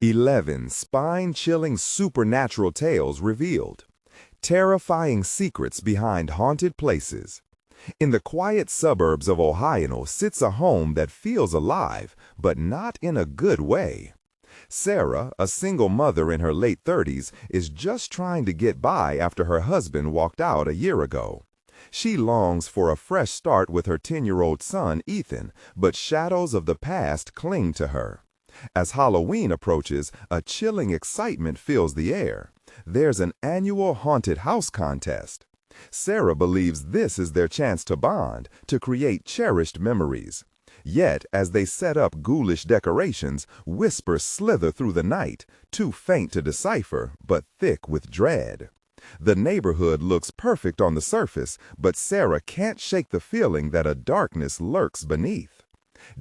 11 spine-chilling supernatural tales revealed. Terrifying secrets behind haunted places. In the quiet suburbs of Ohio sits a home that feels alive, but not in a good way. Sarah, a single mother in her late 30s, is just trying to get by after her husband walked out a year ago. She longs for a fresh start with her 10-year-old son, Ethan, but shadows of the past cling to her. As Halloween approaches, a chilling excitement fills the air. There's an annual haunted house contest. Sarah believes this is their chance to bond, to create cherished memories. Yet, as they set up ghoulish decorations, whispers slither through the night, too faint to decipher, but thick with dread. The neighborhood looks perfect on the surface, but Sarah can't shake the feeling that a darkness lurks beneath.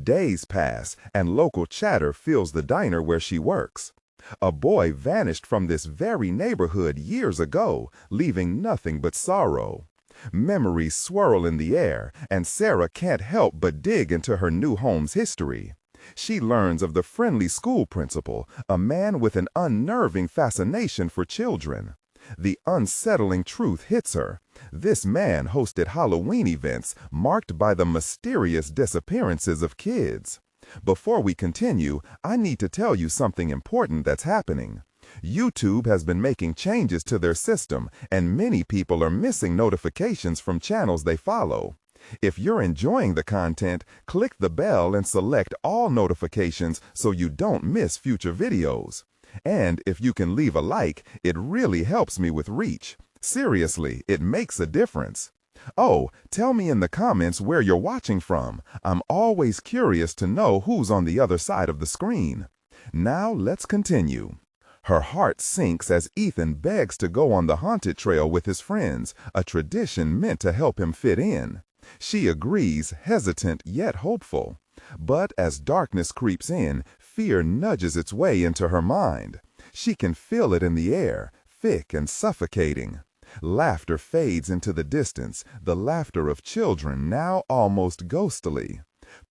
Days pass, and local chatter fills the diner where she works. A boy vanished from this very neighborhood years ago, leaving nothing but sorrow. Memories swirl in the air, and Sarah can't help but dig into her new home's history. She learns of the friendly school principal, a man with an unnerving fascination for children. The unsettling truth hits her. This man hosted Halloween events marked by the mysterious disappearances of kids. Before we continue, I need to tell you something important that's happening. YouTube has been making changes to their system, and many people are missing notifications from channels they follow. If you're enjoying the content, click the bell and select all notifications so you don't miss future videos. And if you can leave a like, it really helps me with reach. Seriously, it makes a difference. Oh, tell me in the comments where you're watching from. I'm always curious to know who's on the other side of the screen. Now let's continue. Her heart sinks as Ethan begs to go on the haunted trail with his friends, a tradition meant to help him fit in. She agrees, hesitant yet hopeful. But as darkness creeps in, fear nudges its way into her mind. She can feel it in the air, thick and suffocating. Laughter fades into the distance, the laughter of children now almost ghostly.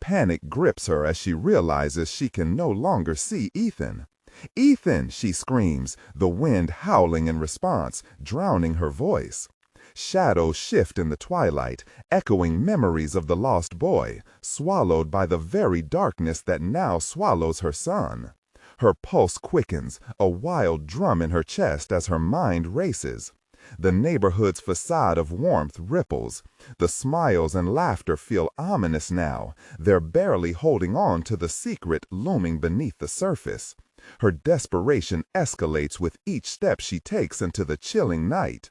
Panic grips her as she realizes she can no longer see Ethan. "Ethan!" she screams, the wind howling in response, drowning her voice. Shadows shift in the twilight, echoing memories of the lost boy, swallowed by the very darkness that now swallows her son. Her pulse quickens, a wild drum in her chest as her mind races. The neighborhood's facade of warmth ripples. The smiles and laughter feel ominous now. They're barely holding on to the secret looming beneath the surface. Her desperation escalates with each step she takes into the chilling night.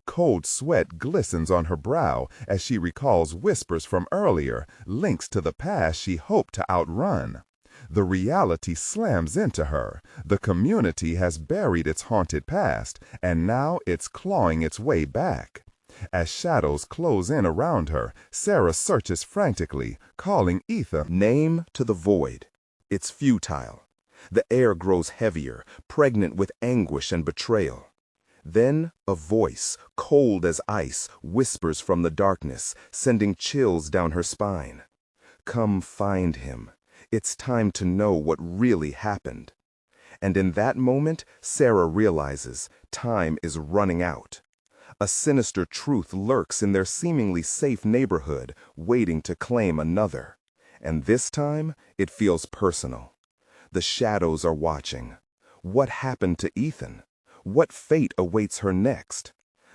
Cold sweat glistens on her brow as she recalls whispers from earlier, links to the past she hoped to outrun. The reality slams into her. The community has buried its haunted past, and now it's clawing its way back. As shadows close in around her, Sarah searches frantically, calling Ethan name to the void. It's futile. The air grows heavier, pregnant with anguish and betrayal. Then a voice, cold as ice, whispers from the darkness, sending chills down her spine. Come find him. It's time to know what really happened. And in that moment, Sarah realizes time is running out. A sinister truth lurks in their seemingly safe neighborhood, waiting to claim another. And this time, it feels personal. The shadows are watching. What happened to Ethan? What fate awaits her next?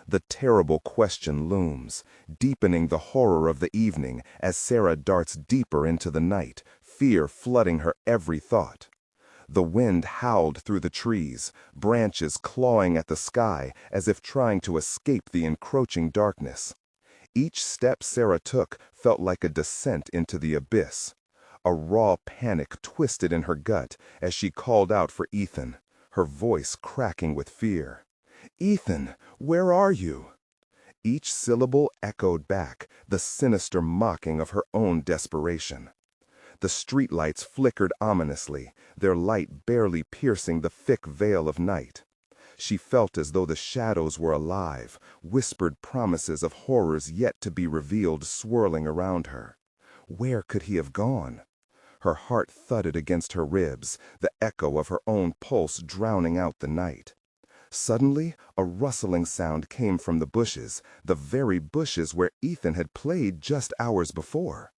The terrible question looms, deepening the horror of the evening as Sarah darts deeper into the night, fear flooding her every thought. The wind howled through the trees, branches clawing at the sky as if trying to escape the encroaching darkness. Each step Sarah took felt like a descent into the abyss. A raw panic twisted in her gut as she called out for Ethan, her voice cracking with fear. "Ethan, where are you?" Each syllable echoed back, the sinister mocking of her own desperation. The streetlights flickered ominously, their light barely piercing the thick veil of night. She felt as though the shadows were alive, whispered promises of horrors yet to be revealed swirling around her. Where could he have gone? Her heart thudded against her ribs, the echo of her own pulse drowning out the night. Suddenly, a rustling sound came from the bushes, the very bushes where Ethan had played just hours before.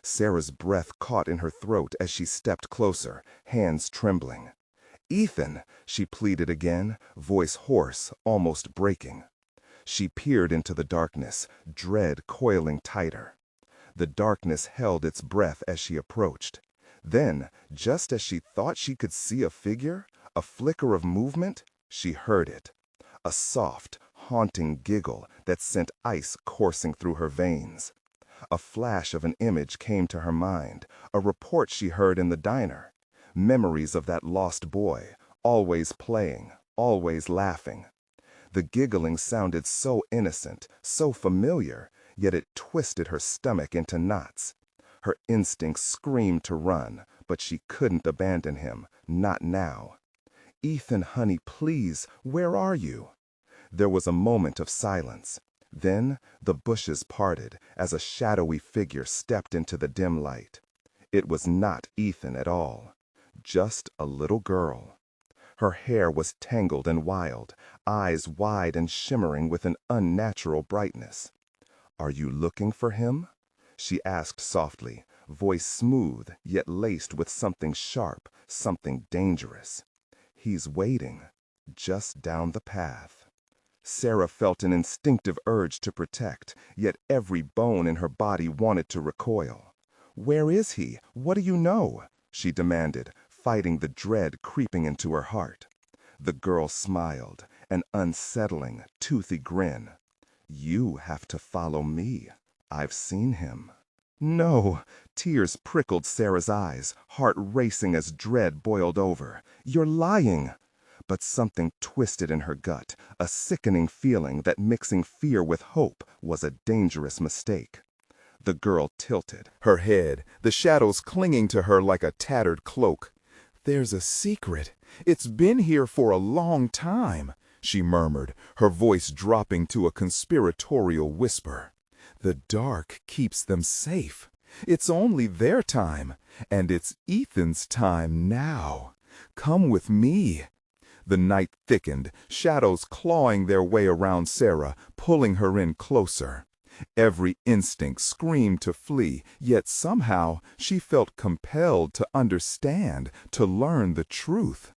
Sarah's breath caught in her throat as she stepped closer, hands trembling. "Ethan," she pleaded again, voice hoarse, almost breaking. She peered into the darkness, dread coiling tighter. The darkness held its breath as she approached. Then, just as she thought she could see a figure, a flicker of movement, she heard it. A soft, haunting giggle that sent ice coursing through her veins. A flash of an image came to her mind, a report she heard in the diner. Memories of that lost boy, always playing, always laughing. The giggling sounded so innocent, so familiar, yet it twisted her stomach into knots. Her instincts screamed to run, but she couldn't abandon him, not now. "Ethan, honey, please, where are you?" There was a moment of silence. Then the bushes parted as a shadowy figure stepped into the dim light. It was not Ethan at all, just a little girl. Her hair was tangled and wild, eyes wide and shimmering with an unnatural brightness. "Are you looking for him?" she asked softly, voice smooth yet laced with something sharp, something dangerous. "He's waiting, just down the path." Sarah felt an instinctive urge to protect, yet every bone in her body wanted to recoil. "Where is he? What do you know?" she demanded, fighting the dread creeping into her heart. The girl smiled, an unsettling, toothy grin. "You have to follow me. I've seen him." "No!" Tears prickled Sarah's eyes, heart racing as dread boiled over. "You're lying!" But something twisted in her gut, a sickening feeling that mixing fear with hope was a dangerous mistake. The girl tilted, her head, the shadows clinging to her like a tattered cloak. "There's a secret. It's been here for a long time," she murmured, her voice dropping to a conspiratorial whisper. "The dark keeps them safe. It's only their time, and it's Ethan's time now. Come with me." The night thickened, shadows clawing their way around Sarah, pulling her in closer. Every instinct screamed to flee, yet somehow she felt compelled to understand, to learn the truth.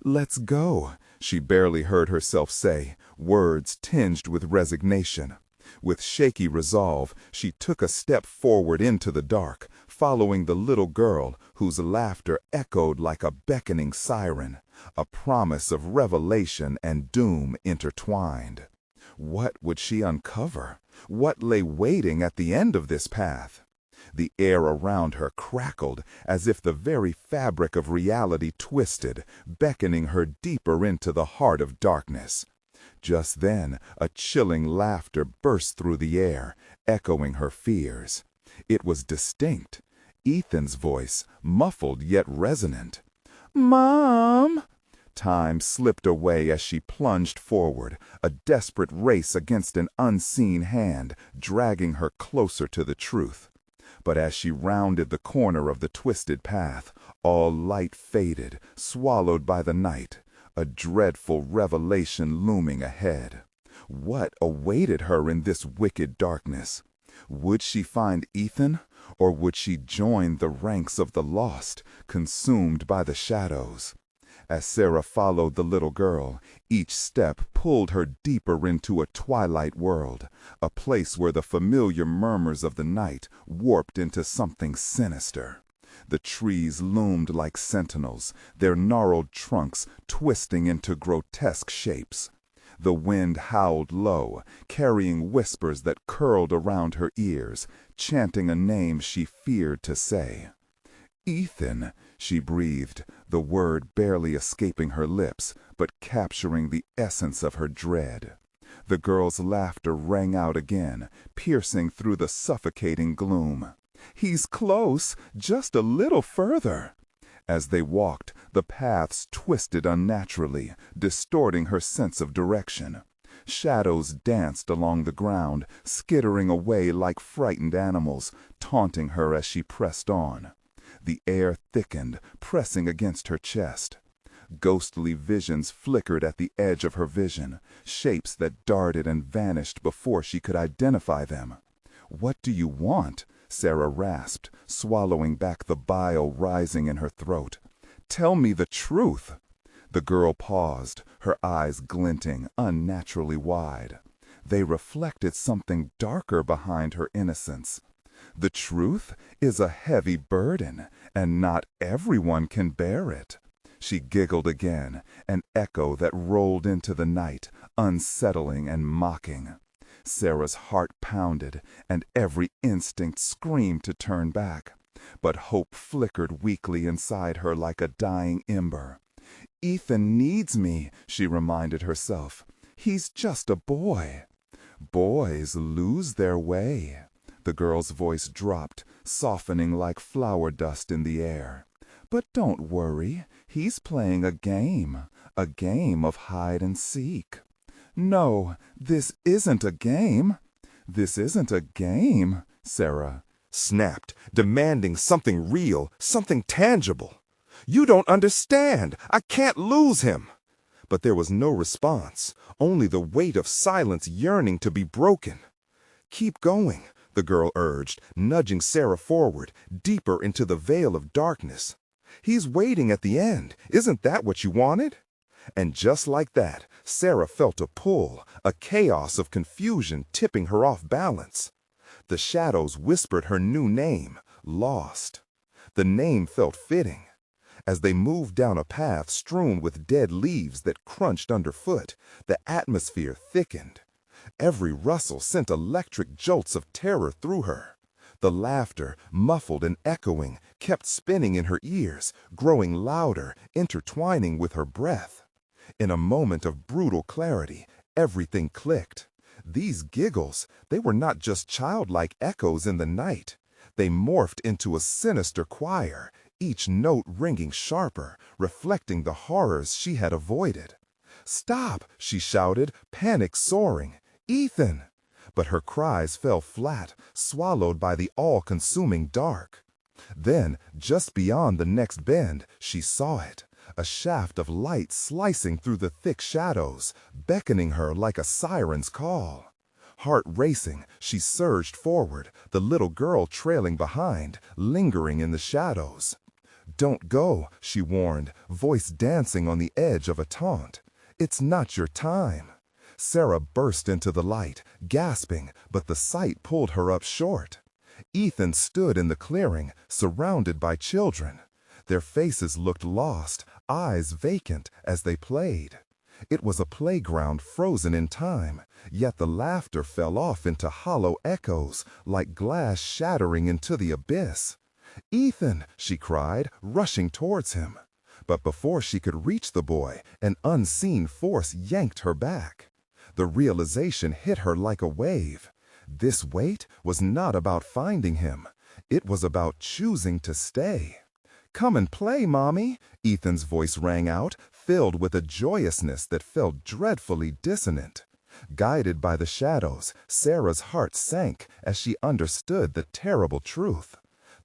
"Let's go," she barely heard herself say, words tinged with resignation. With shaky resolve, she took a step forward into the dark, following the little girl whose laughter echoed like a beckoning siren, a promise of revelation and doom intertwined. What would she uncover? What lay waiting at the end of this path? The air around her crackled as if the very fabric of reality twisted, beckoning her deeper into the heart of darkness. Just then, a chilling laughter burst through the air, echoing her fears. It was distinct. Ethan's voice, muffled yet resonant. "Mom!" Time slipped away as she plunged forward, a desperate race against an unseen hand, dragging her closer to the truth. But as she rounded the corner of the twisted path, all light faded, swallowed by the night, a dreadful revelation looming ahead. What awaited her in this wicked darkness? Would she find Ethan, or would she join the ranks of the lost, consumed by the shadows? As Sarah followed the little girl, each step pulled her deeper into a twilight world, a place where the familiar murmurs of the night warped into something sinister. The trees loomed like sentinels, their gnarled trunks twisting into grotesque shapes. The wind howled low, carrying whispers that curled around her ears, chanting a name she feared to say. "Ethan," she breathed, the word barely escaping her lips, but capturing the essence of her dread. The girl's laughter rang out again, piercing through the suffocating gloom. "He's close, just a little further." As they walked, the paths twisted unnaturally, distorting her sense of direction. Shadows danced along the ground, skittering away like frightened animals, taunting her as she pressed on. The air thickened, pressing against her chest. Ghostly visions flickered at the edge of her vision, shapes that darted and vanished before she could identify them. "What do you want?" Sarah rasped, swallowing back the bile rising in her throat. "Tell me the truth." The girl paused, her eyes glinting unnaturally wide. They reflected something darker behind her innocence. "The truth is a heavy burden, and not everyone can bear it." She giggled again, an echo that rolled into the night, unsettling and mocking. Sarah's heart pounded, and every instinct screamed to turn back. But hope flickered weakly inside her like a dying ember. "Ethan needs me," she reminded herself. "He's just a boy." "Boys lose their way." The girl's voice dropped, softening like flower dust in the air. "But don't worry, he's playing a game of hide and seek." "No, this isn't a game." "This isn't a game," Sarah Snapped, demanding something real, something tangible. "You don't understand. I can't lose him." But there was no response, only the weight of silence yearning to be broken. "Keep going," the girl urged, nudging Sarah forward, deeper into the veil of darkness. "He's waiting at the end. Isn't that what you wanted?" And just like that, Sarah felt a pull, a chaos of confusion tipping her off balance. The shadows whispered her new name, Lost. The name felt fitting. As they moved down a path strewn with dead leaves that crunched underfoot, the atmosphere thickened. Every rustle sent electric jolts of terror through her. The laughter, muffled and echoing, kept spinning in her ears, growing louder, intertwining with her breath. In a moment of brutal clarity, everything clicked. These giggles, they were not just childlike echoes in the night. They morphed into a sinister choir, each note ringing sharper, reflecting the horrors she had avoided. "Stop!" she shouted, panic soaring. "Ethan!" But her cries fell flat, swallowed by the all-consuming dark. Then, just beyond the next bend, she saw it, a shaft of light slicing through the thick shadows, beckoning her like a siren's call. Heart racing, she surged forward, the little girl trailing behind, lingering in the shadows. "Don't go," she warned, voice dancing on the edge of a taunt. "It's not your time." Sarah burst into the light, gasping, but the sight pulled her up short. Ethan stood in the clearing, surrounded by children. Their faces looked lost, eyes vacant as they played. It was a playground frozen in time, yet the laughter fell off into hollow echoes, like glass shattering into the abyss. "Ethan!" she cried, rushing towards him. But before she could reach the boy, an unseen force yanked her back. The realization hit her like a wave. This wait was not about finding him. It was about choosing to stay. "Come and play, Mommy," Ethan's voice rang out, filled with a joyousness that felt dreadfully dissonant. Guided by the shadows, Sarah's heart sank as she understood the terrible truth.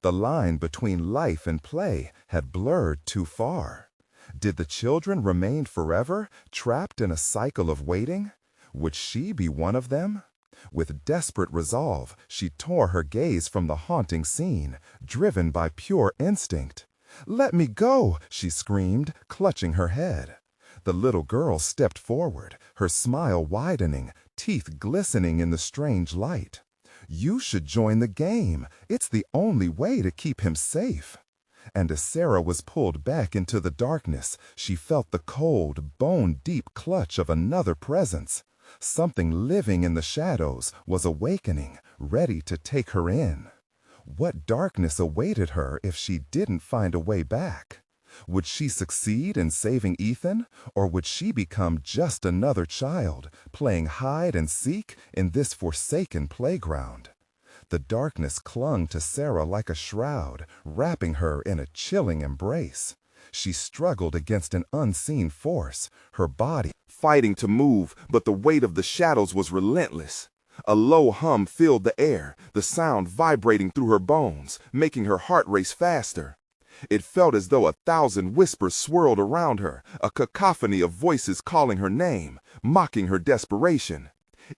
The line between life and play had blurred too far. Did the children remain forever, trapped in a cycle of waiting? Would she be one of them? With desperate resolve, she tore her gaze from the haunting scene, driven by pure instinct. "Let me go!" she screamed, clutching her head. The little girl stepped forward, her smile widening, teeth glistening in the strange light. "You should join the game. It's the only way to keep him safe." And as Sarah was pulled back into the darkness, she felt the cold, bone-deep clutch of another presence. Something living in the shadows was awakening, ready to take her in. What darkness awaited her if she didn't find a way back? Would she succeed in saving Ethan, or would she become just another child, playing hide and seek in this forsaken playground? The darkness clung to Sarah like a shroud, wrapping her in a chilling embrace. She struggled against an unseen force, her body fighting to move, but the weight of the shadows was relentless. A low hum filled the air, the sound vibrating through her bones, making her heart race faster. It felt as though 1,000 whispers swirled around her, a cacophony of voices calling her name, mocking her desperation.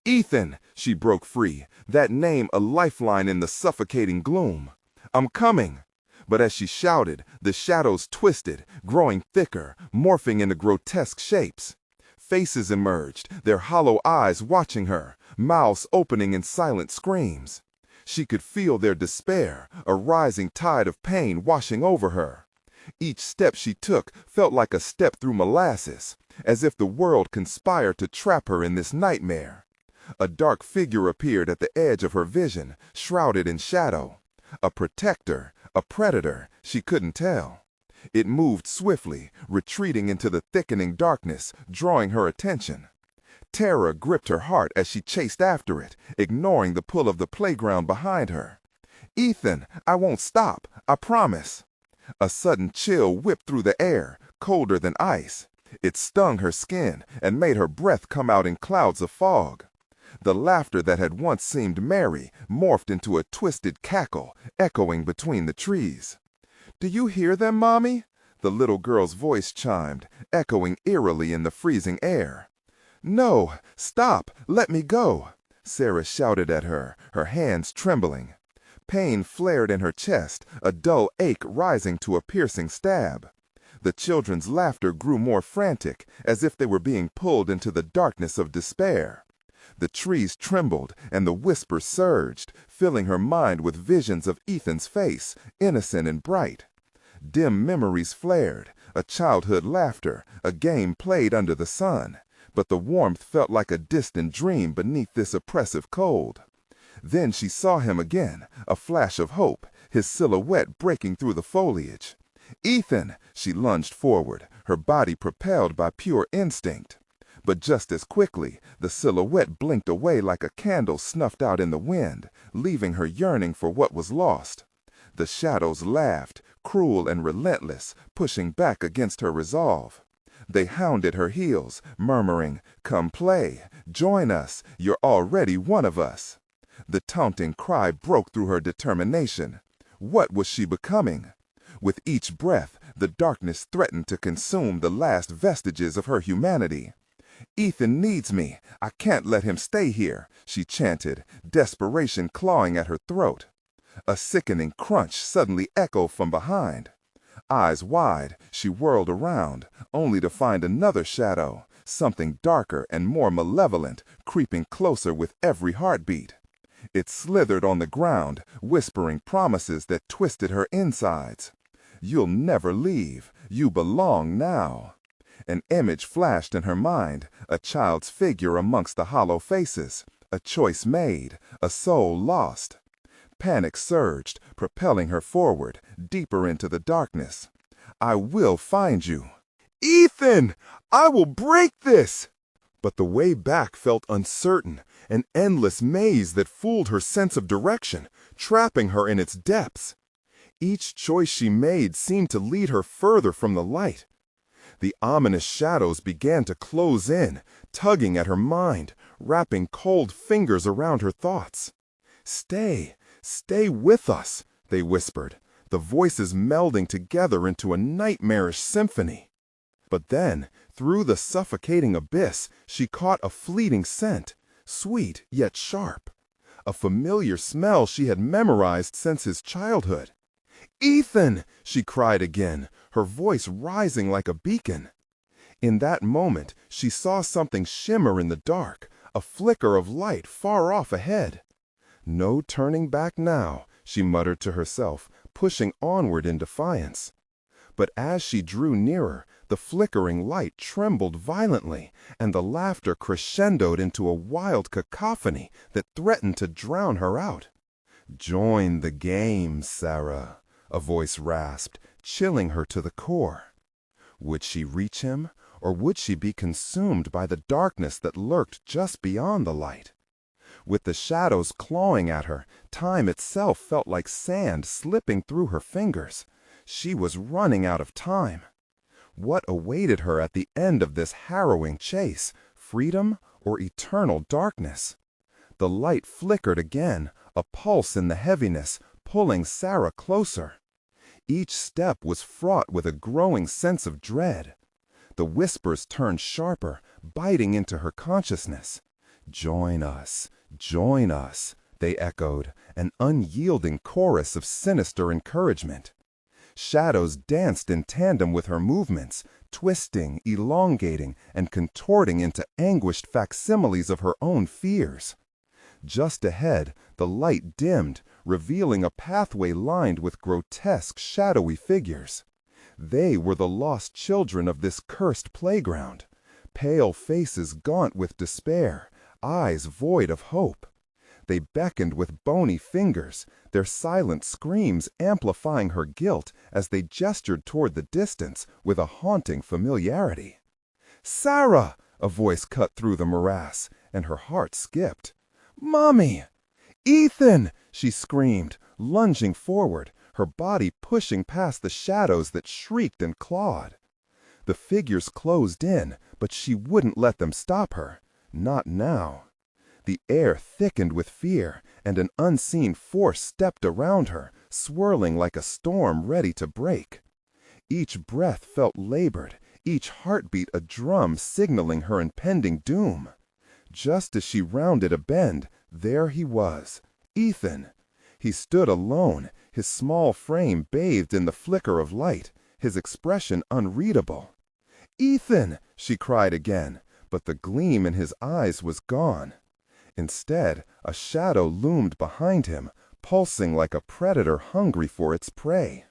"Ethan!" she broke free, that name a lifeline in the suffocating gloom. "I'm coming!" But as she shouted, the shadows twisted, growing thicker, morphing into grotesque shapes. Faces emerged, their hollow eyes watching her, mouths opening in silent screams. She could feel their despair, a rising tide of pain washing over her. Each step she took felt like a step through molasses, as if the world conspired to trap her in this nightmare. A dark figure appeared at the edge of her vision, shrouded in shadow. A protector, a predator, she couldn't tell. It moved swiftly, retreating into the thickening darkness, drawing her attention. Terror gripped her heart as she chased after it, ignoring the pull of the playground behind her. "Ethan, I won't stop, I promise." A sudden chill whipped through the air, colder than ice. It stung her skin and made her breath come out in clouds of fog. The laughter that had once seemed merry morphed into a twisted cackle, echoing between the trees. "Do you hear them, Mommy?" The little girl's voice chimed, echoing eerily in the freezing air. "No, stop, let me go," Sarah shouted at her, her hands trembling. Pain flared in her chest, a dull ache rising to a piercing stab. The children's laughter grew more frantic, as if they were being pulled into the darkness of despair. The trees trembled and the whispers surged, filling her mind with visions of Ethan's face, innocent and bright. Dim memories flared, a childhood laughter, a game played under the sun, but the warmth felt like a distant dream beneath this oppressive cold. Then she saw him again, a flash of hope, his silhouette breaking through the foliage. "Ethan!" She lunged forward, her body propelled by pure instinct. But just as quickly, the silhouette blinked away like a candle snuffed out in the wind, leaving her yearning for what was lost. The shadows laughed, cruel and relentless, pushing back against her resolve. They hounded her heels, murmuring, "Come play, join us, you're already one of us." The taunting cry broke through her determination. What was she becoming? With each breath, the darkness threatened to consume the last vestiges of her humanity. "Ethan needs me. I can't let him stay here," she chanted, desperation clawing at her throat. A sickening crunch suddenly echoed from behind. Eyes wide, she whirled around, only to find another shadow, something darker and more malevolent, creeping closer with every heartbeat. It slithered on the ground, whispering promises that twisted her insides. "You'll never leave. You belong now." An image flashed in her mind, a child's figure amongst the hollow faces, a choice made, a soul lost. Panic surged, propelling her forward, deeper into the darkness. "I will find you." "Ethan! I will break this!" But the way back felt uncertain, an endless maze that fooled her sense of direction, trapping her in its depths. Each choice she made seemed to lead her further from the light. The ominous shadows began to close in, tugging at her mind, wrapping cold fingers around her thoughts. "Stay, stay with us," they whispered, the voices melding together into a nightmarish symphony. But then, through the suffocating abyss, she caught a fleeting scent, sweet yet sharp. A familiar smell she had memorized since his childhood. "Ethan!" she cried again, her voice rising like a beacon. In that moment, she saw something shimmer in the dark, a flicker of light far off ahead. "No turning back now," she muttered to herself, pushing onward in defiance. But as she drew nearer, the flickering light trembled violently, and the laughter crescendoed into a wild cacophony that threatened to drown her out. "Join the game, Sarah," a voice rasped, chilling her to the core. Would she reach him, or would she be consumed by the darkness that lurked just beyond the light? With the shadows clawing at her, time itself felt like sand slipping through her fingers. She was running out of time. What awaited her at the end of this harrowing chase, freedom or eternal darkness? The light flickered again, a pulse in the heaviness, pulling Sarah closer. Each step was fraught with a growing sense of dread. The whispers turned sharper, biting into her consciousness. "Join us, join us," they echoed, an unyielding chorus of sinister encouragement. Shadows danced in tandem with her movements, twisting, elongating, and contorting into anguished facsimiles of her own fears. Just ahead, the light dimmed, revealing a pathway lined with grotesque, shadowy figures. They were the lost children of this cursed playground, pale faces gaunt with despair, eyes void of hope. They beckoned with bony fingers, their silent screams amplifying her guilt as they gestured toward the distance with a haunting familiarity. "Sarah!" a voice cut through the morass, and her heart skipped. "Mommy!" "Ethan!" she screamed, lunging forward, her body pushing past the shadows that shrieked and clawed. The figures closed in, but she wouldn't let them stop her. Not now. The air thickened with fear, and an unseen force stepped around her, swirling like a storm ready to break. Each breath felt labored, each heartbeat a drum signaling her impending doom. Just as she rounded a bend, there he was, Ethan. He stood alone, his small frame bathed in the flicker of light, his expression unreadable. "Ethan!" she cried again, but the gleam in his eyes was gone. Instead, a shadow loomed behind him, pulsing like a predator hungry for its prey.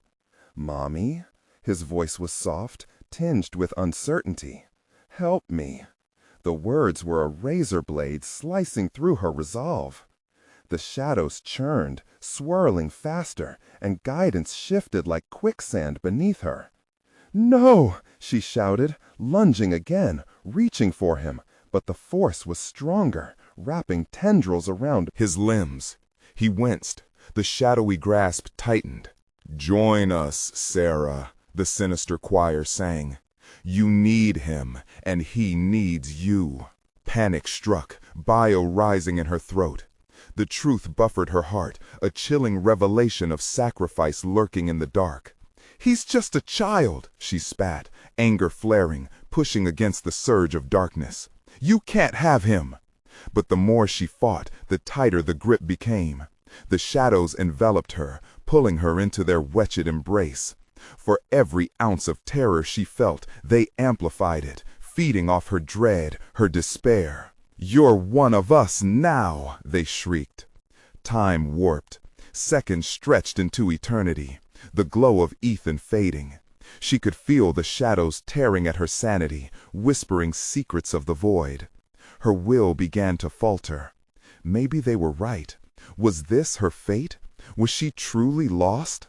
"Mommy?" His voice was soft, tinged with uncertainty. "Help me." The words were a razor blade slicing through her resolve. The shadows churned, swirling faster, and guidance shifted like quicksand beneath her. "No!" she shouted, lunging again, reaching for him, but the force was stronger, wrapping tendrils around his limbs. He winced. The shadowy grasp tightened. "Join us, Sarah," the sinister choir sang. "You need him, and he needs you." Panic struck, bile rising in her throat. The truth buffered her heart, a chilling revelation of sacrifice lurking in the dark. "He's just a child," she spat, anger flaring, pushing against the surge of darkness. "You can't have him." But the more she fought, the tighter the grip became. The shadows enveloped her, pulling her into their wretched embrace. For every ounce of terror she felt, they amplified it, feeding off her dread, her despair. "You're one of us now," they shrieked. Time warped. Seconds stretched into eternity, the glow of Ethan fading. She could feel the shadows tearing at her sanity, whispering secrets of the void. Her will began to falter. Maybe they were right. Was this her fate? Was she truly lost?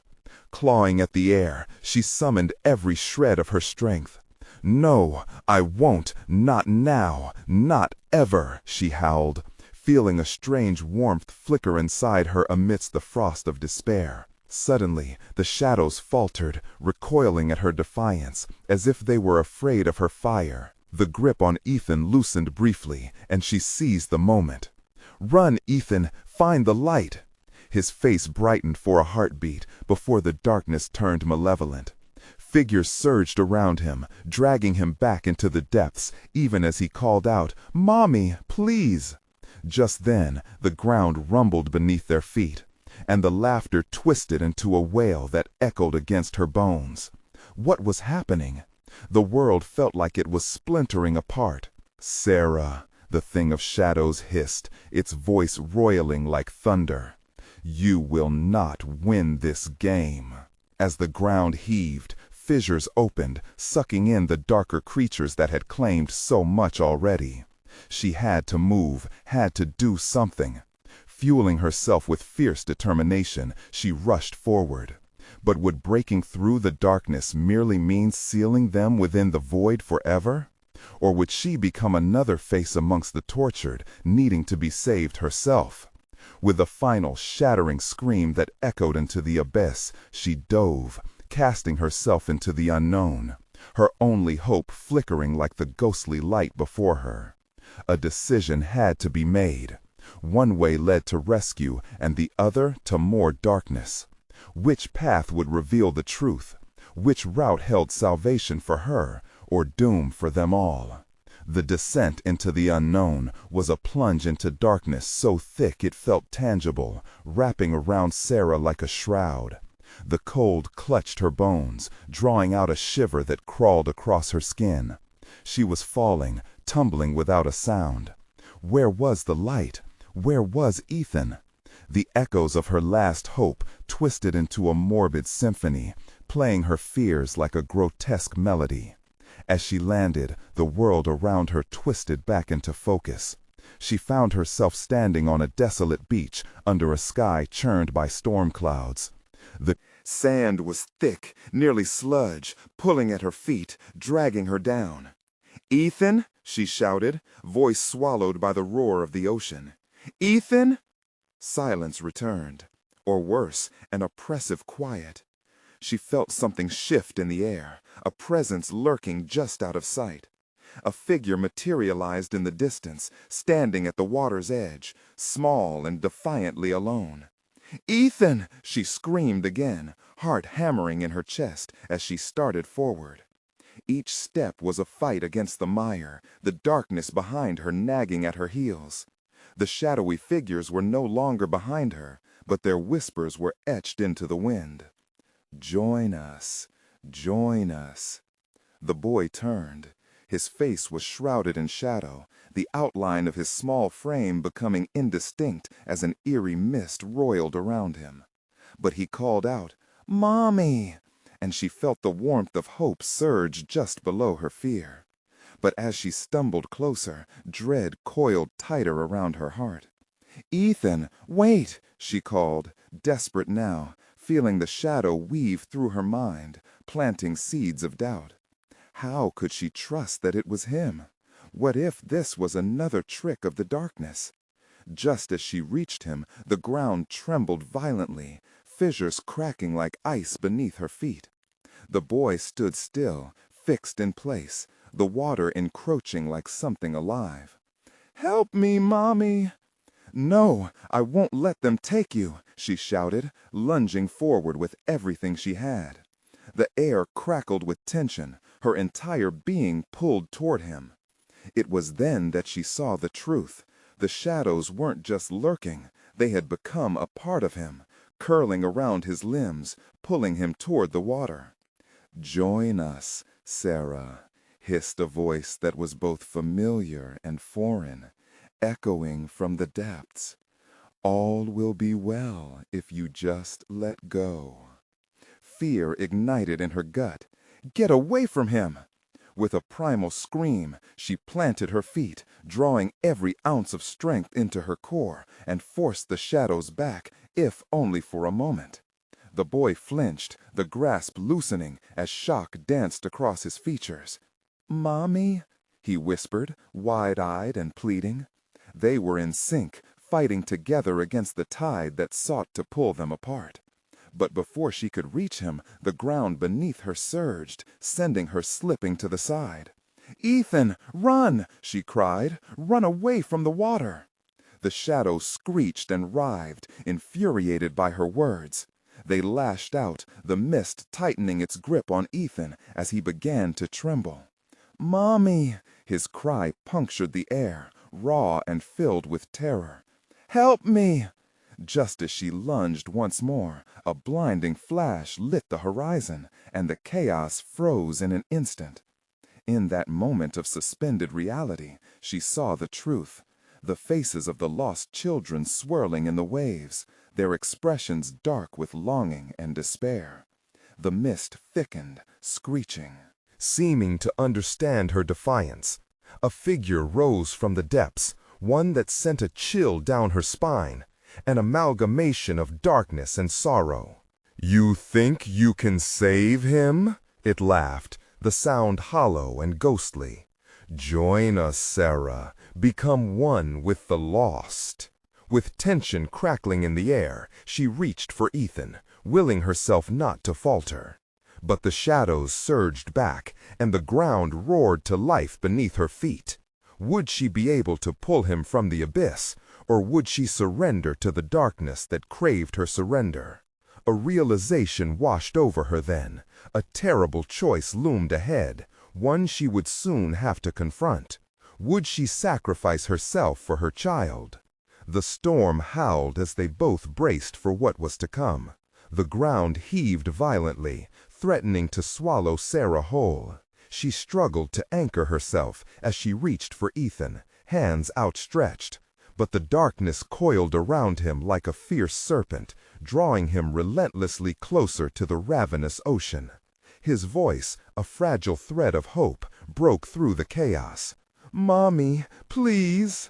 Clawing at the air, she summoned every shred of her strength. "No, I won't, not now, not ever," she howled, feeling a strange warmth flicker inside her amidst the frost of despair. Suddenly, the shadows faltered, recoiling at her defiance, as if they were afraid of her fire. The grip on Ethan loosened briefly, and she seized the moment. "Run, Ethan! Find the light!" His face brightened for a heartbeat before the darkness turned malevolent. Figures surged around him, dragging him back into the depths, even as he called out, "Mommy, please!" Just then, the ground rumbled beneath their feet, and the laughter twisted into a wail that echoed against her bones. What was happening? The world felt like it was splintering apart. "Sarah," the thing of shadows hissed, its voice roiling like thunder. "You will not win this game." As the ground heaved, fissures opened, sucking in the darker creatures that had claimed so much already. She had to move, had to do something. Fueling herself with fierce determination, she rushed forward. But would breaking through the darkness merely mean sealing them within the void forever? Or would she become another face amongst the tortured, needing to be saved herself? With a final shattering scream that echoed into the abyss, she dove, casting herself into the unknown, her only hope flickering like the ghostly light before her. A decision had to be made. One way led to rescue, and the other to more darkness. Which path would reveal the truth? Which route held salvation for her, or doom for them all? The descent into the unknown was a plunge into darkness so thick it felt tangible, wrapping around Sarah like a shroud. The cold clutched her bones, drawing out a shiver that crawled across her skin. She was falling, tumbling without a sound. Where was the light? Where was Ethan? The echoes of her last hope twisted into a morbid symphony, playing her fears like a grotesque melody. As she landed, the world around her twisted back into focus. She found herself standing on a desolate beach under a sky churned by storm clouds. The sand was thick, nearly sludge, pulling at her feet, dragging her down. "Ethan!" she shouted, voice swallowed by the roar of the ocean. "Ethan!" Silence returned, or worse, an oppressive quiet. She felt something shift in the air, a presence lurking just out of sight. A figure materialized in the distance, standing at the water's edge, small and defiantly alone. "Ethan!" she screamed again, heart hammering in her chest as she started forward. Each step was a fight against the mire, the darkness behind her nagging at her heels. The shadowy figures were no longer behind her, but their whispers were etched into the wind. "Join us, join us." The boy turned. His face was shrouded in shadow, the outline of his small frame becoming indistinct as an eerie mist roiled around him. But he called out, "Mommy!" and she felt the warmth of hope surge just below her fear. But as she stumbled closer, dread coiled tighter around her heart. "Ethan, wait!" she called, desperate now, feeling the shadow weave through her mind, planting seeds of doubt. How could she trust that it was him? What if this was another trick of the darkness? Just as she reached him, the ground trembled violently, fissures cracking like ice beneath her feet. The boy stood still, fixed in place, the water encroaching like something alive. "Help me, Mommy!" "No, I won't let them take you," she shouted, lunging forward with everything she had. The air crackled with tension, her entire being pulled toward him. It was then that she saw the truth. The shadows weren't just lurking, they had become a part of him, curling around his limbs, pulling him toward the water. "Join us, Sarah," hissed a voice that was both familiar and foreign, echoing from the depths. "All will be well if you just let go." Fear ignited in her gut. Get away from him! With a primal scream, she planted her feet, drawing every ounce of strength into her core, and forced the shadows back, if only for a moment. The boy flinched, the grasp loosening as shock danced across his features. "Mommy?" he whispered, wide-eyed and pleading. They were in sync, fighting together against the tide that sought to pull them apart. But before she could reach him, the ground beneath her surged, sending her slipping to the side. "Ethan, run!" she cried. "Run away from the water!" The shadows screeched and writhed, infuriated by her words. They lashed out, the mist tightening its grip on Ethan as he began to tremble. "Mommy!" His cry punctured the air, raw and filled with terror. "Help me!" Just as she lunged once more, a blinding flash lit the horizon, and the chaos froze in an instant. In that moment of suspended reality, she saw the truth. The faces of the lost children swirling in the waves, their expressions dark with longing and despair. The mist thickened, screeching. Seeming to understand her defiance, a figure rose from the depths, one that sent a chill down her spine, an amalgamation of darkness and sorrow. "You think you can save him?" it laughed, the sound hollow and ghostly. "Join us, Sarah. Become one with the lost." With tension crackling in the air, she reached for Ethan, willing herself not to falter. But the shadows surged back, and the ground roared to life beneath her feet. Would she be able to pull him from the abyss, or would she surrender to the darkness that craved her surrender? A realization washed over her then. A terrible choice loomed ahead, one she would soon have to confront. Would she sacrifice herself for her child? The storm howled as they both braced for what was to come. The ground heaved violently, threatening to swallow Sarah whole. She struggled to anchor herself as she reached for Ethan, hands outstretched. But the darkness coiled around him like a fierce serpent, drawing him relentlessly closer to the ravenous ocean. His voice, a fragile thread of hope, broke through the chaos. "Mommy, please!"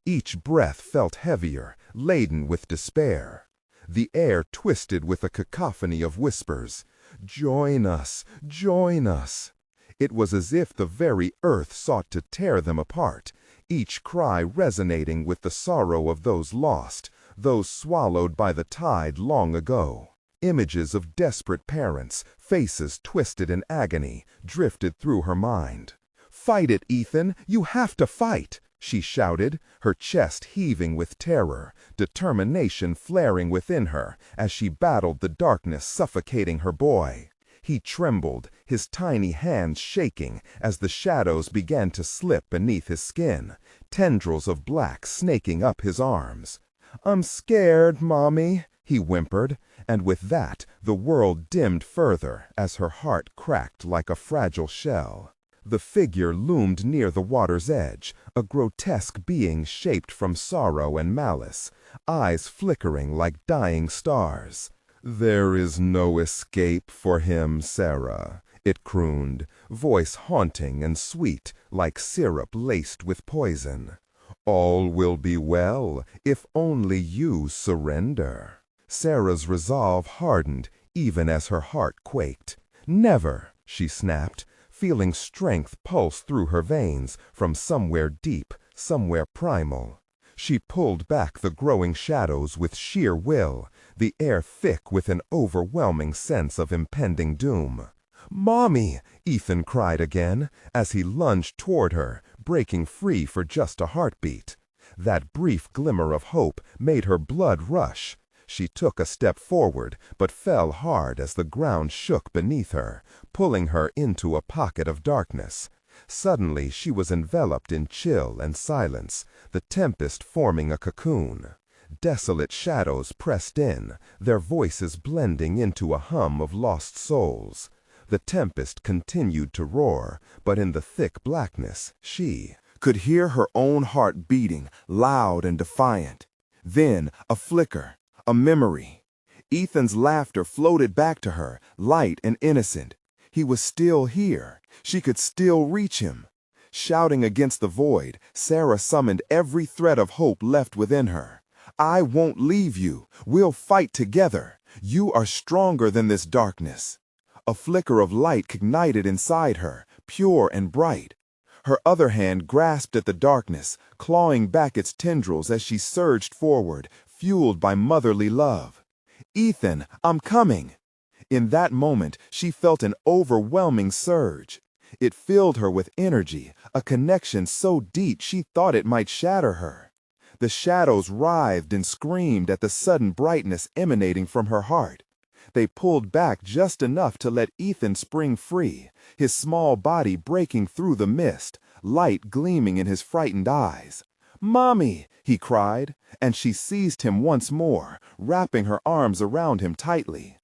Each breath felt heavier, laden with despair. The air twisted with a cacophony of whispers. "Join us! Join us!" It was as if the very earth sought to tear them apart, each cry resonating with the sorrow of those lost, those swallowed by the tide long ago. Images of desperate parents, faces twisted in agony, drifted through her mind. "Fight it, Ethan! You have to fight!" she shouted, her chest heaving with terror, determination flaring within her as she battled the darkness suffocating her boy. He trembled, his tiny hands shaking as the shadows began to slip beneath his skin, tendrils of black snaking up his arms. "I'm scared, Mommy," he whimpered, and with that the world dimmed further as her heart cracked like a fragile shell. The figure loomed near the water's edge, a grotesque being shaped from sorrow and malice, eyes flickering like dying stars. "There is no escape for him, Sarah," it crooned, voice haunting and sweet like syrup laced with poison. "All will be well if only you surrender." Sarah's resolve hardened even as her heart quaked. "Never," she snapped, feeling strength pulse through her veins from somewhere deep, somewhere primal. She pulled back the growing shadows with sheer will, the air thick with an overwhelming sense of impending doom. "Mommy!" Ethan cried again, as he lunged toward her, breaking free for just a heartbeat. That brief glimmer of hope made her blood rush. She took a step forward, but fell hard as the ground shook beneath her, pulling her into a pocket of darkness. Suddenly she was enveloped in chill and silence, the tempest forming a cocoon. Desolate shadows pressed in, their voices blending into a hum of lost souls. The tempest continued to roar, but in the thick blackness she could hear her own heart beating, loud and defiant. Then a flicker, a memory. Ethan's laughter floated back to her, light and innocent. He was still here. She could still reach him. Shouting against the void, Sarah summoned every thread of hope left within her. "I won't leave you. We'll fight together. You are stronger than this darkness." A flicker of light ignited inside her, pure and bright. Her other hand grasped at the darkness, clawing back its tendrils as she surged forward, fueled by motherly love. "Ethan, I'm coming!" In that moment, she felt an overwhelming surge. It filled her with energy, a connection so deep she thought it might shatter her. The shadows writhed and screamed at the sudden brightness emanating from her heart. They pulled back just enough to let Ethan spring free, his small body breaking through the mist, light gleaming in his frightened eyes. "Mommy!" he cried, and she seized him once more, wrapping her arms around him tightly.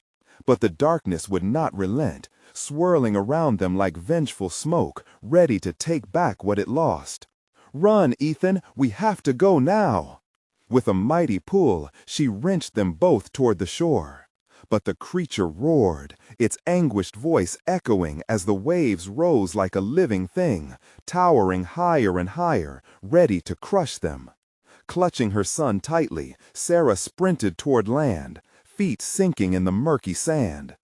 But the darkness would not relent, swirling around them like vengeful smoke, ready to take back what it lost. "Run, Ethan! We have to go now!" With a mighty pull, she wrenched them both toward the shore. But the creature roared, its anguished voice echoing as the waves rose like a living thing, towering higher and higher, ready to crush them. Clutching her son tightly, Sarah sprinted toward land, feet sinking in the murky sand.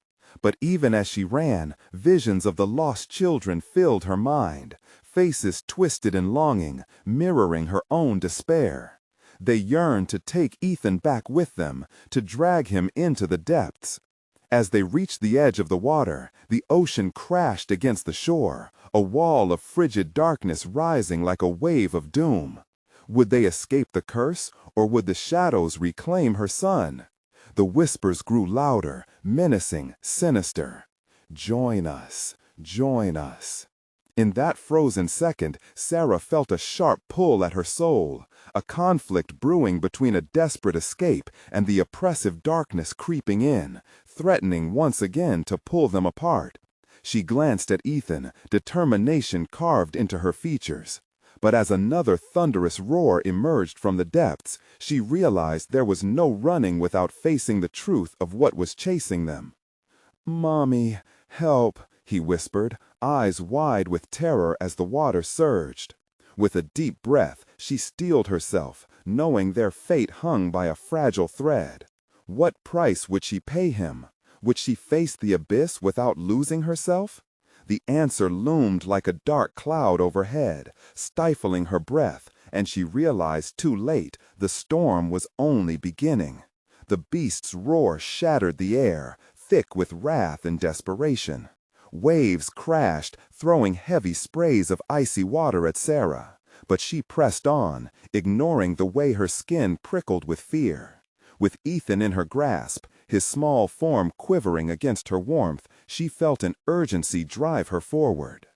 But even as she ran, visions of the lost children filled her mind, faces twisted in longing, mirroring her own despair. They yearned to take Ethan back with them, to drag him into the depths. As they reached the edge of the water, the ocean crashed against the shore, a wall of frigid darkness rising like a wave of doom. Would they escape the curse, or would the shadows reclaim her son? The whispers grew louder, menacing, sinister. "Join us, join us." In that frozen second, Sarah felt a sharp pull at her soul, a conflict brewing between a desperate escape and the oppressive darkness creeping in, threatening once again to pull them apart. She glanced at Ethan, determination carved into her features. But as another thunderous roar emerged from the depths, she realized there was no running without facing the truth of what was chasing them. "Mommy, help," he whispered, eyes wide with terror as the water surged. With a deep breath, she steeled herself, knowing their fate hung by a fragile thread. What price would she pay him? Would she face the abyss without losing herself? The answer loomed like a dark cloud overhead, stifling her breath, and she realized too late the storm was only beginning. The beast's roar shattered the air, thick with wrath and desperation. Waves crashed, throwing heavy sprays of icy water at Sarah, but she pressed on, ignoring the way her skin prickled with fear. With Ethan in her grasp, his small form quivering against her warmth, she felt an urgency drive her forward.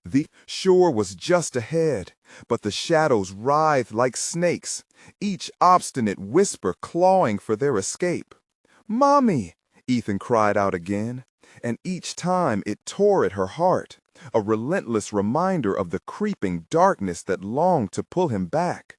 The shore was just ahead, but the shadows writhed like snakes, each obstinate whisper clawing for their escape. "Mommy!" Ethan cried out again, and each time it tore at her heart, a relentless reminder of the creeping darkness that longed to pull him back.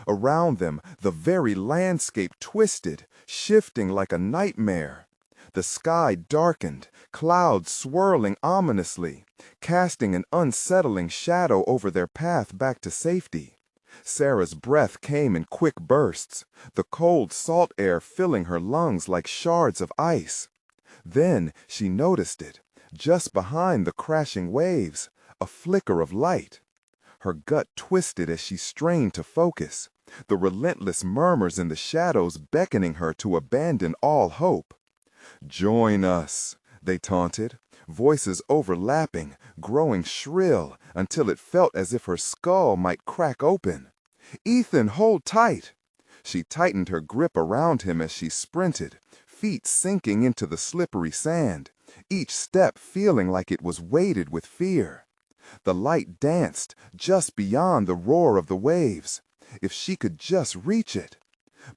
Around them, the very landscape twisted, shifting like a nightmare. The sky darkened, clouds swirling ominously, casting an unsettling shadow over their path back to safety. Sarah's breath came in quick bursts, the cold salt air filling her lungs like shards of ice. Then she noticed it, just behind the crashing waves, a flicker of light. Her gut twisted as she strained to focus, the relentless murmurs in the shadows beckoning her to abandon all hope. "Join us," they taunted, voices overlapping, growing shrill until it felt as if her skull might crack open. "Ethan, hold tight!" She tightened her grip around him as she sprinted, feet sinking into the slippery sand, each step feeling like it was weighted with fear. The light danced just beyond the roar of the waves. If she could just reach it.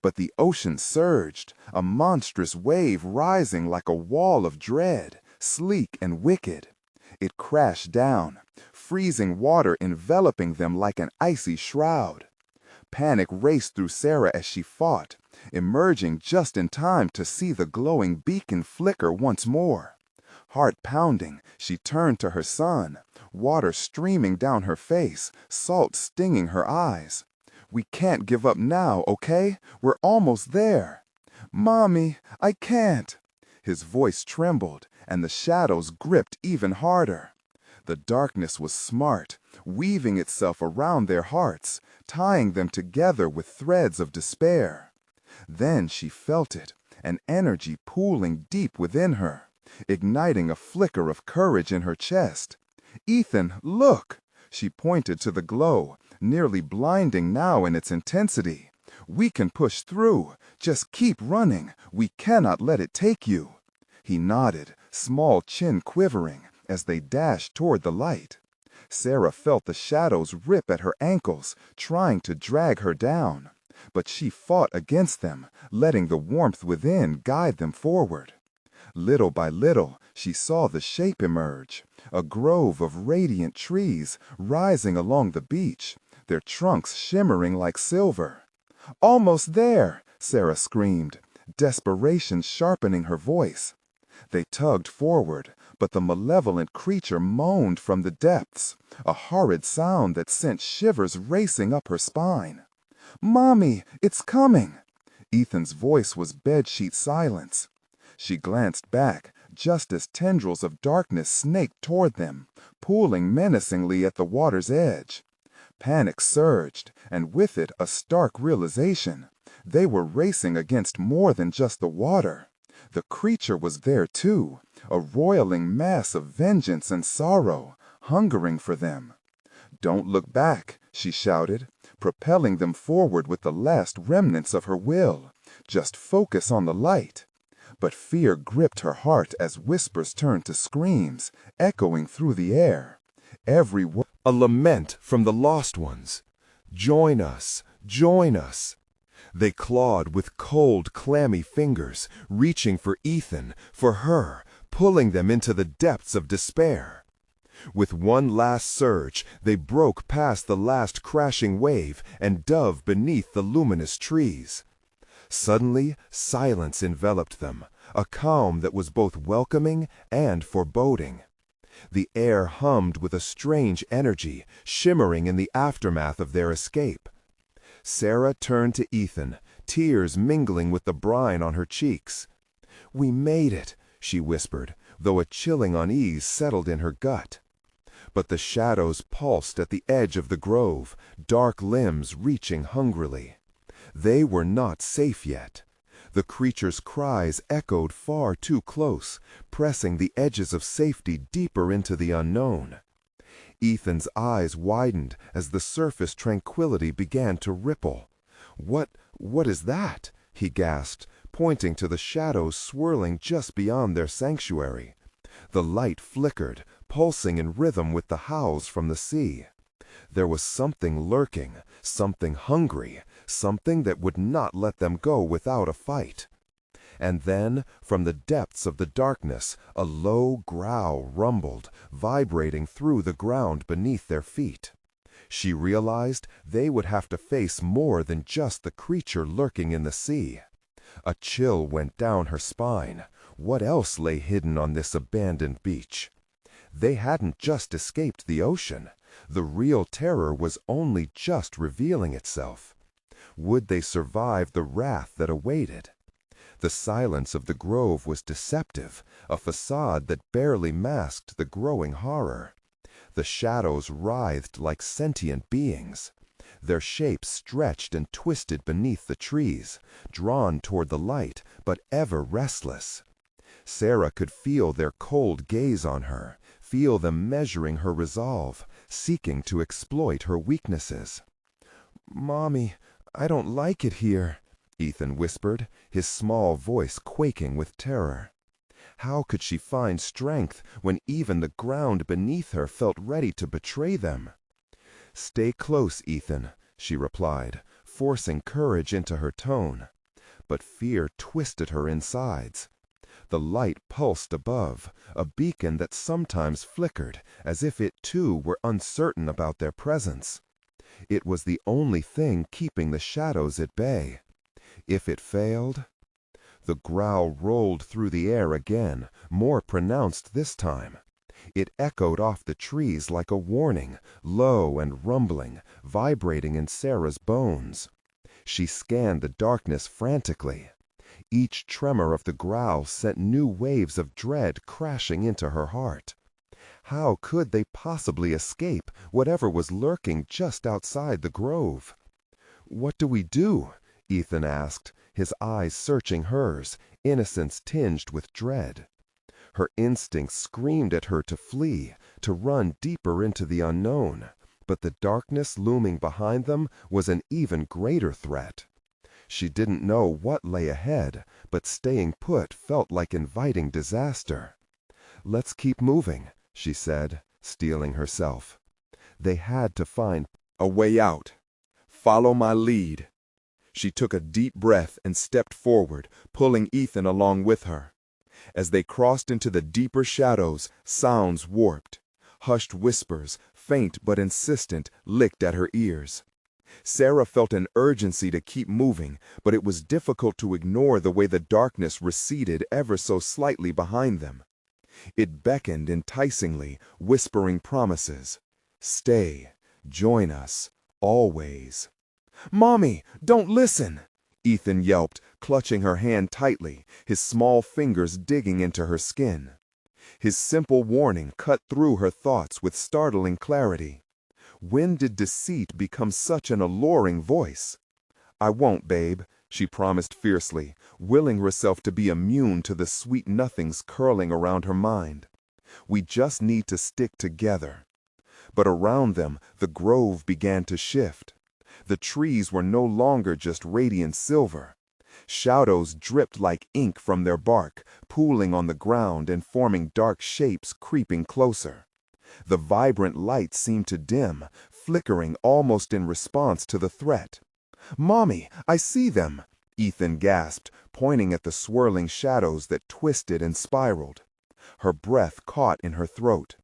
But the ocean surged, a monstrous wave rising like a wall of dread, sleek and wicked. It crashed down, freezing water enveloping them like an icy shroud. Panic raced through Sarah as she fought, emerging just in time to see the glowing beacon flicker once more. Heart pounding, she turned to her son, water streaming down her face, salt stinging her eyes. "We can't give up now, okay? We're almost there." "Mommy, I can't." His voice trembled, and the shadows gripped even harder. The darkness was smart, weaving itself around their hearts, tying them together with threads of despair. Then she felt it, an energy pooling deep within her, igniting a flicker of courage in her chest. "Ethan, look!" She pointed to the glow, nearly blinding now in its intensity. "We can push through. Just keep running. We cannot let it take you." He nodded, small chin quivering, as they dashed toward the light. Sarah felt the shadows rip at her ankles, trying to drag her down. But she fought against them, letting the warmth within guide them forward. Little by little, she saw the shape emerge, a grove of radiant trees rising along the beach, their trunks shimmering like silver. "Almost there!" Sarah screamed, desperation sharpening her voice. They tugged forward, but the malevolent creature moaned from the depths, a horrid sound that sent shivers racing up her spine. "Mommy, it's coming!" Ethan's voice was bedsheet silence. She glanced back, just as tendrils of darkness snaked toward them, pooling menacingly at the water's edge. Panic surged, and with it a stark realization. They were racing against more than just the water. The creature was there too, a roiling mass of vengeance and sorrow, hungering for them. "Don't look back," she shouted, propelling them forward with the last remnants of her will. Just focus on the light. But fear gripped her heart as whispers turned to screams, echoing through the air. Every word a lament from the lost ones. Join us, join us. They clawed with cold, clammy fingers, reaching for Ethan, for her, pulling them into the depths of despair. With one last surge, they broke past the last crashing wave and dove beneath the luminous trees. Suddenly, silence enveloped them, a calm that was both welcoming and foreboding. The air hummed with a strange energy, shimmering in the aftermath of their escape. Sarah turned to Ethan, tears mingling with the brine on her cheeks. "We made it," she whispered, though a chilling unease settled in her gut. But the shadows pulsed at the edge of the grove, dark limbs reaching hungrily. They were not safe yet. The creature's cries echoed far too close, pressing the edges of safety deeper into the unknown. Ethan's eyes widened as the surface tranquility began to ripple. What is that?" he gasped, pointing to the shadows swirling just beyond their sanctuary. The light flickered, pulsing in rhythm with the howls from the sea. There was something lurking, something hungry, something that would not let them go without a fight. And then, from the depths of the darkness, a low growl rumbled, vibrating through the ground beneath their feet. She realized they would have to face more than just the creature lurking in the sea. A chill went down her spine. What else lay hidden on this abandoned beach? They hadn't just escaped the ocean. The real terror was only just revealing itself. Would they survive the wrath that awaited? The silence of the grove was deceptive, a facade that barely masked the growing horror. The shadows writhed like sentient beings. Their shapes stretched and twisted beneath the trees, drawn toward the light, but ever restless. Sarah could feel their cold gaze on her, feel them measuring her resolve, seeking to exploit her weaknesses. "Mommy, I don't like it here," Ethan whispered, his small voice quaking with terror. How could she find strength when even the ground beneath her felt ready to betray them? "Stay close, Ethan," she replied, forcing courage into her tone. But fear twisted her insides. The light pulsed above, a beacon that sometimes flickered, as if it too were uncertain about their presence. It was the only thing keeping the shadows at bay. If it failed... The growl rolled through the air again, more pronounced this time. It echoed off the trees like a warning, low and rumbling, vibrating in Sarah's bones. She scanned the darkness frantically. Each tremor of the growl sent new waves of dread crashing into her heart. How could they possibly escape whatever was lurking just outside the grove? "What do we do?" Ethan asked, his eyes searching hers, innocence tinged with dread. Her instincts screamed at her to flee, to run deeper into the unknown, but the darkness looming behind them was an even greater threat. She didn't know what lay ahead, but staying put felt like inviting disaster. "Let's keep moving," she said, steeling herself. They had to find a way out. "Follow my lead." She took a deep breath and stepped forward, pulling Ethan along with her. As they crossed into the deeper shadows, sounds warped. Hushed whispers, faint but insistent, licked at her ears. Sarah felt an urgency to keep moving, but it was difficult to ignore the way the darkness receded ever so slightly behind them. It beckoned enticingly, whispering promises. "Stay, join us, always." "Mommy, don't listen!" Ethan yelped, clutching her hand tightly, his small fingers digging into her skin. His simple warning cut through her thoughts with startling clarity. When did deceit become such an alluring voice? "I won't, babe," she promised fiercely, willing herself to be immune to the sweet nothings curling around her mind. "We just need to stick together." But around them, the grove began to shift. The trees were no longer just radiant silver. Shadows dripped like ink from their bark, pooling on the ground and forming dark shapes creeping closer. The vibrant light seemed to dim, flickering almost in response to the threat. "Mommy, I see them!" Ethan gasped, pointing at the swirling shadows that twisted and spiraled. Her breath caught in her throat.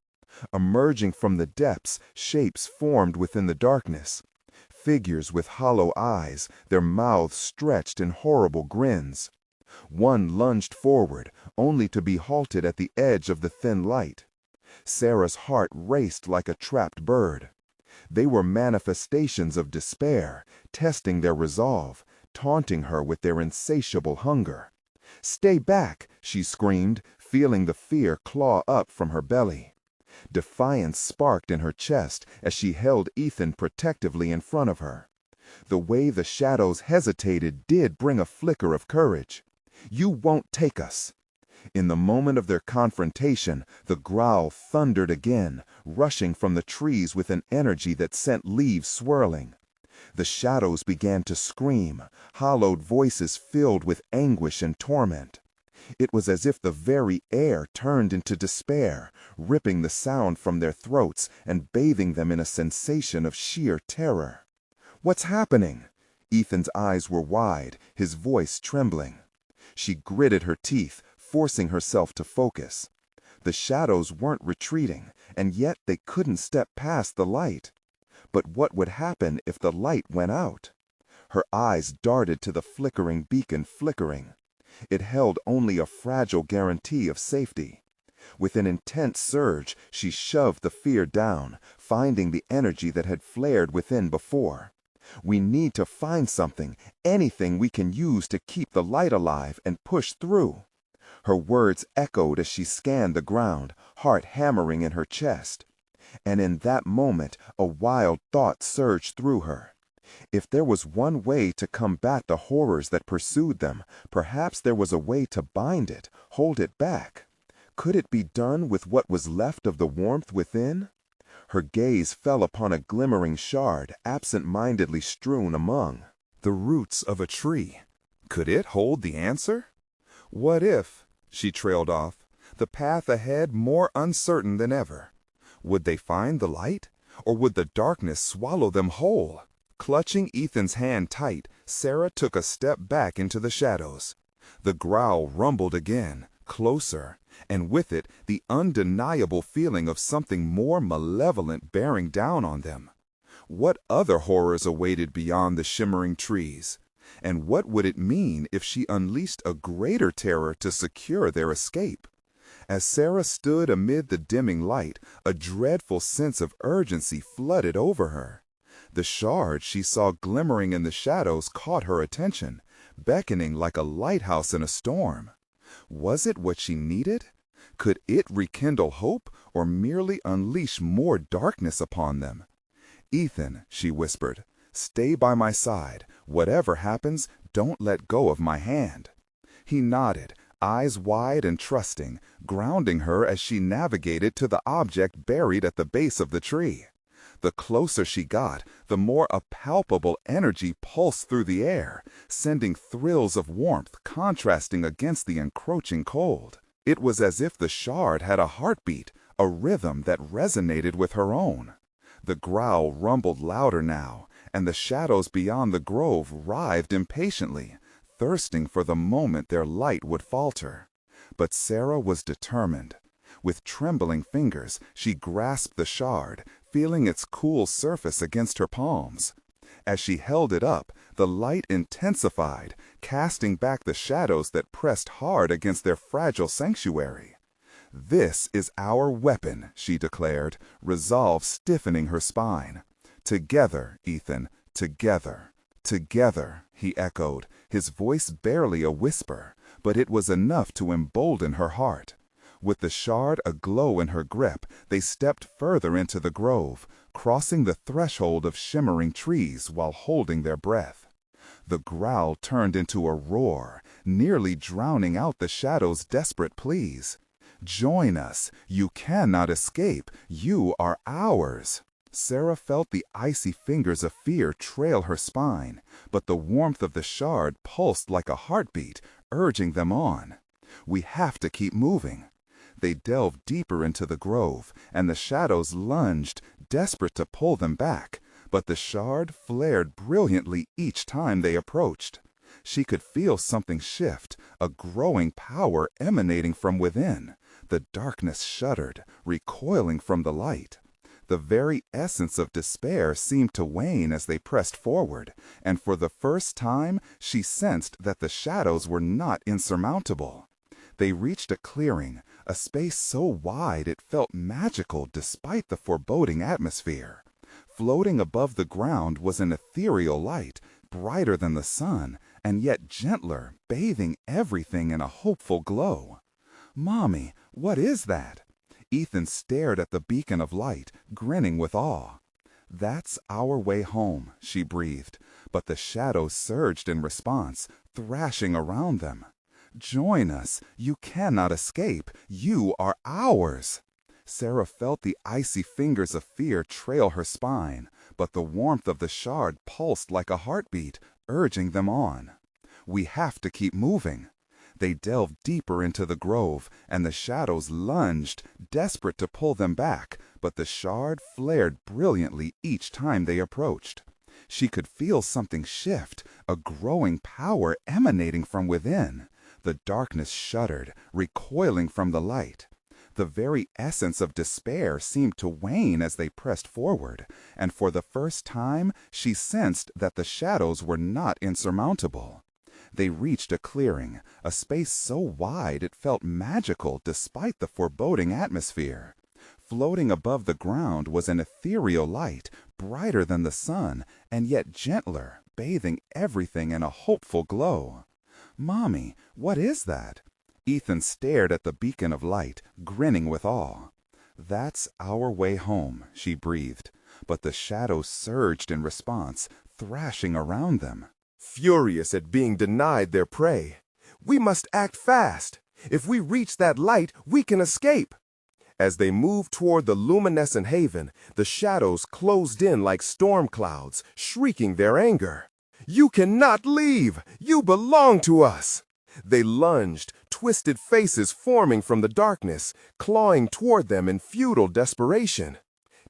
Emerging from the depths, shapes formed within the darkness. Figures with hollow eyes, their mouths stretched in horrible grins. One lunged forward, only to be halted at the edge of the thin light. Sarah's heart raced like a trapped bird. They were manifestations of despair, testing their resolve, taunting her with their insatiable hunger. "Stay back!" she screamed, feeling the fear claw up from her belly. Defiance sparked in her chest as she held Ethan protectively in front of her. The way the shadows hesitated did bring a flicker of courage. "You won't take us!" In the moment of their confrontation, the growl thundered again, rushing from the trees with an energy that sent leaves swirling. The shadows began to scream, hollowed voices filled with anguish and torment. It was as if the very air turned into despair, ripping the sound from their throats and bathing them in a sensation of sheer terror. "What's happening?" Ethan's eyes were wide, his voice trembling. She gritted her teeth, forcing herself to focus. The shadows weren't retreating, and yet they couldn't step past the light. But what would happen if the light went out? Her eyes darted to the flickering beacon flickering. It held only a fragile guarantee of safety. With an intense surge, she shoved the fear down, finding the energy that had flared within before. "We need to find something, anything we can use to keep the light alive and push through." Her words echoed as she scanned the ground, heart hammering in her chest. And in that moment, a wild thought surged through her. If there was one way to combat the horrors that pursued them, perhaps there was a way to bind it, hold it back. Could it be done with what was left of the warmth within? Her gaze fell upon a glimmering shard absent-mindedly strewn among the roots of a tree. Could it hold the answer? What if, she trailed off, the path ahead more uncertain than ever? Would they find the light, or would the darkness swallow them whole? Clutching Ethan's hand tight, Sarah took a step back into the shadows. The growl rumbled again, closer, and with it the undeniable feeling of something more malevolent bearing down on them. What other horrors awaited beyond the shimmering trees? And what would it mean if she unleashed a greater terror to secure their escape? As Sarah stood amid the dimming light, a dreadful sense of urgency flooded over her. The shard she saw glimmering in the shadows caught her attention, beckoning like a lighthouse in a storm. Was it what she needed? Could it rekindle hope, or merely unleash more darkness upon them? "Ethan," she whispered, "stay by my side. Whatever happens, don't let go of my hand." He nodded, eyes wide and trusting, grounding her as she navigated to the object buried at the base of the tree. The closer she got, the more a palpable energy pulsed through the air, sending thrills of warmth contrasting against the encroaching cold. It was as if the shard had a heartbeat, a rhythm that resonated with her own. The growl rumbled louder now, and the shadows beyond the grove writhed impatiently, thirsting for the moment their light would falter. But Sarah was determined. With trembling fingers, she grasped the shard, feeling its cool surface against her palms. As she held it up, the light intensified, casting back the shadows that pressed hard against their fragile sanctuary. "This is our weapon," she declared, resolve stiffening her spine. "Together, Ethan, together." "Together," he echoed, his voice barely a whisper, but it was enough to embolden her heart. With the shard aglow in her grip, they stepped further into the grove, crossing the threshold of shimmering trees while holding their breath. The growl turned into a roar, nearly drowning out the shadow's desperate pleas. "Join us! You cannot escape! You are ours!" Sarah felt the icy fingers of fear trail her spine, but the warmth of the shard pulsed like a heartbeat, urging them on. We have to keep moving. They delved deeper into the grove, and the shadows lunged, desperate to pull them back, but the shard flared brilliantly each time they approached. She could feel something shift, a growing power emanating from within. The darkness shuddered, recoiling from the light. The very essence of despair seemed to wane as they pressed forward, and for the first time she sensed that the shadows were not insurmountable. They reached a clearing, a space so wide it felt magical despite the foreboding atmosphere. Floating above the ground was an ethereal light, brighter than the sun, and yet gentler, bathing everything in a hopeful glow. "Mommy, what is that?" Ethan stared at the beacon of light, grinning with awe. "That's our way home," she breathed, but the shadows surged in response, thrashing around them. "Join us. You cannot escape. You are ours." Sarah felt the icy fingers of fear trail her spine, but the warmth of the shard pulsed like a heartbeat, urging them on. We have to keep moving. They delved deeper into the grove, and the shadows lunged, desperate to pull them back, but the shard flared brilliantly each time they approached. She could feel something shift, a growing power emanating from within. The darkness shuddered, recoiling from the light. The very essence of despair seemed to wane as they pressed forward, and for the first time she sensed that the shadows were not insurmountable. They reached a clearing, a space so wide it felt magical despite the foreboding atmosphere. Floating above the ground was an ethereal light, brighter than the sun, and yet gentler, bathing everything in a hopeful glow. "Mommy, what is that?" Ethan stared at the beacon of light, grinning with awe. "That's our way home," she breathed, but the shadows surged in response, thrashing around them. Furious at being denied their prey. "We must act fast. If we reach that light, we can escape." As they moved toward the luminescent haven, the shadows closed in like storm clouds, shrieking their anger. "You cannot leave! You belong to us!" They lunged, twisted faces forming from the darkness, clawing toward them in futile desperation.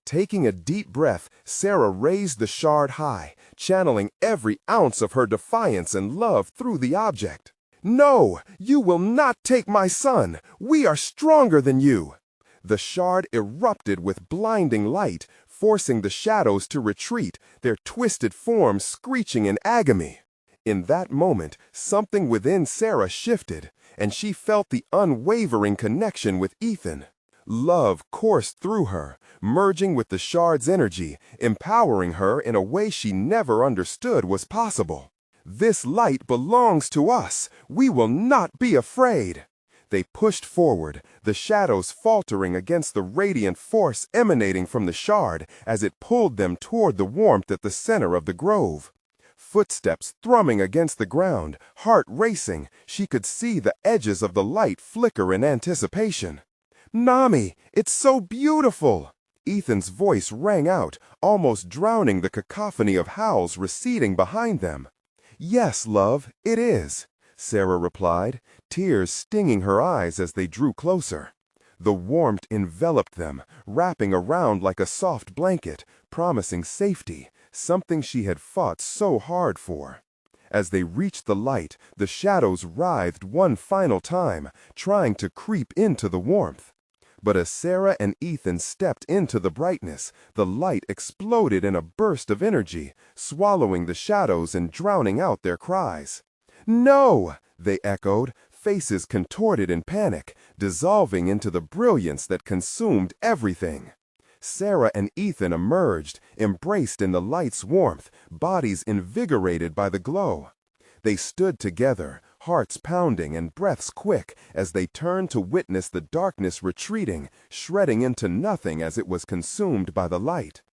Taking a deep breath, Sarah raised the shard high, channeling every ounce of her defiance and love through the object. "No, you will not take my son! We are stronger than you!" The shard erupted with blinding light, forcing the shadows to retreat, their twisted forms screeching in agony. In that moment, something within Sarah shifted, and she felt the unwavering connection with Ethan. Love coursed through her, merging with the shard's energy, empowering her in a way she never understood was possible. "This light belongs to us. We will not be afraid." They pushed forward, the shadows faltering against the radiant force emanating from the shard as it pulled them toward the warmth at the center of the grove. Footsteps thrumming against the ground, heart racing, she could see the edges of the light flicker in anticipation. "Nami, it's so beautiful!" Ethan's voice rang out, almost drowning the cacophony of howls receding behind them. "Yes, love, it is," Sarah replied, tears stinging her eyes as they drew closer. The warmth enveloped them, wrapping around like a soft blanket, promising safety, something she had fought so hard for. As they reached the light, the shadows writhed one final time, trying to creep into the warmth. But as Sarah and Ethan stepped into the brightness, the light exploded in a burst of energy, swallowing the shadows and drowning out their cries. "No!" they echoed, faces contorted in panic, dissolving into the brilliance that consumed everything. Sarah and Ethan emerged, embraced in the light's warmth, bodies invigorated by the glow. They stood together, hearts pounding and breaths quick, as they turned to witness the darkness retreating, shredding into nothing as it was consumed by the light.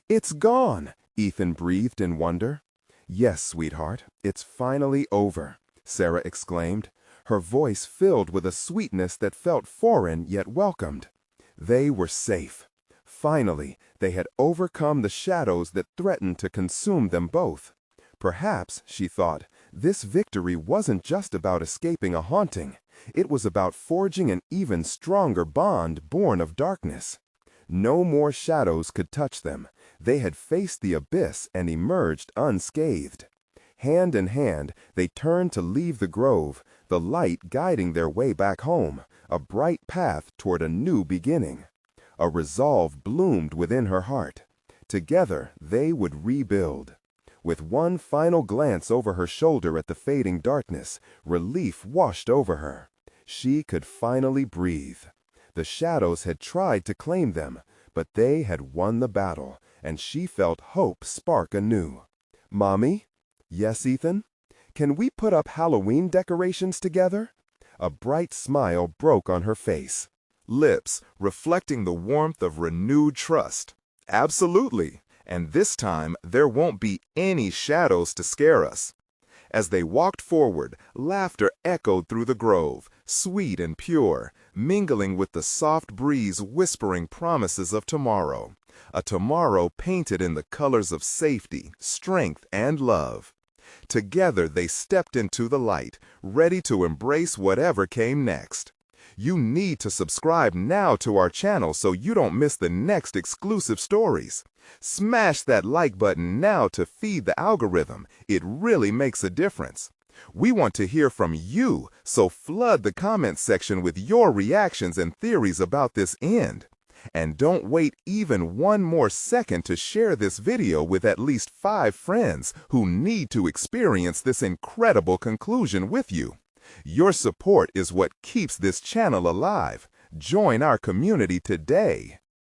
"It's gone," Ethan breathed in wonder. "Yes, sweetheart, it's finally over," Sarah exclaimed, her voice filled with a sweetness that felt foreign yet welcomed. They were safe. Finally, they had overcome the shadows that threatened to consume them both. Perhaps, she thought, this victory wasn't just about escaping a haunting. It was about forging an even stronger bond born of darkness. No more shadows could touch them. They had faced the abyss and emerged unscathed. Hand in hand, they turned to leave the grove, the light guiding their way back home, a bright path toward a new beginning. A resolve bloomed within her heart. Together, they would rebuild. With one final glance over her shoulder at the fading darkness, relief washed over her. She could finally breathe. The shadows had tried to claim them, but they had won the battle, and she felt hope spark anew. "Mommy?" "Yes, Ethan?" "Can we put up Halloween decorations together?" A bright smile broke on her face, lips reflecting the warmth of renewed trust. "Absolutely, and this time there won't be any shadows to scare us." As they walked forward, laughter echoed through the grove, sweet and pure, mingling with the soft breeze whispering promises of tomorrow. A tomorrow painted in the colors of safety, strength, and love. Together they stepped into the light, ready to embrace whatever came next. You need to subscribe now to our channel so you don't miss the next exclusive stories. Smash that like button now to feed the algorithm. It really makes a difference. We want to hear from you, so flood the comments section with your reactions and theories about this end. And don't wait even one more second to share this video with at least 5 friends who need to experience this incredible conclusion with you. Your support is what keeps this channel alive. Join our community today.